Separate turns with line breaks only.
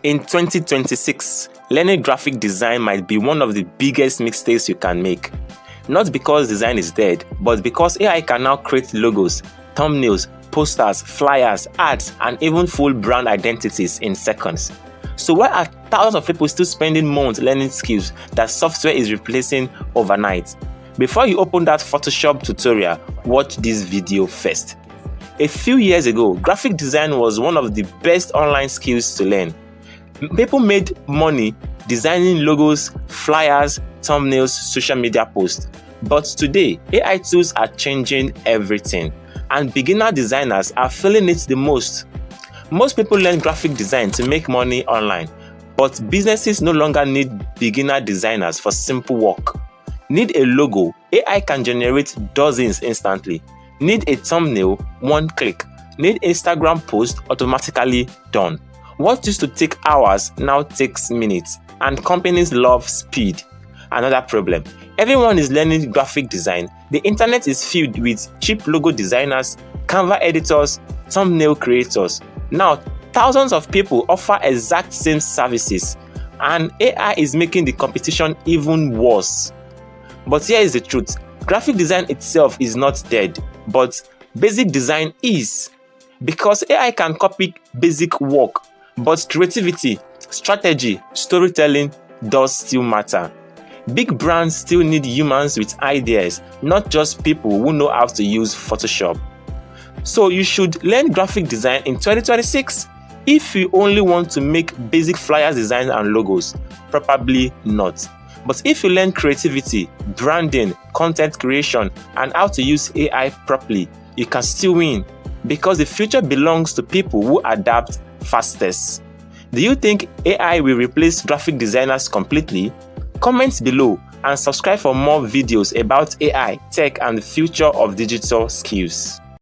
In 2026, learning graphic design might be one of the biggest mistakes you can make. Not because design is dead, but because AI can now create logos, thumbnails, posters, flyers, ads, and even full brand identities in seconds. So why are thousands of people still spending months learning skills that software is replacing overnight? Before you open that Photoshop tutorial, watch this video first. A few years ago, graphic design was one of the best online skills to learn. People made money designing logos, flyers, thumbnails, social media posts. But today, AI tools are changing everything, and beginner designers are feeling it the most. Most people learn graphic design to make money online, but businesses no longer need beginner designers for simple work. Need a logo? AI can generate dozens instantly. Need a thumbnail? One click. Need Instagram post? Automatically done. What used to take hours now takes minutes, and companies love speed. Another problem: everyone is learning graphic design. The internet is filled with cheap logo designers, Canva editors, thumbnail creators. Now, thousands of people offer exact same services, and AI is making the competition even worse. But here is the truth: graphic design itself is not dead, but basic design is. Because AI can copy basic work, but creativity, strategy, storytelling does still matter. Big brands still need humans with ideas, not just people who know how to use Photoshop. So you should learn graphic design in 2026. If you only want to make basic flyers, designs, and logos, probably not. But if you learn creativity, branding, content creation, and how to use AI properly, you can still win. Because the future belongs to people who adapt fastest. Do you think AI will replace graphic designers completely? Comment below and subscribe for more videos about AI, tech, and the future of digital skills.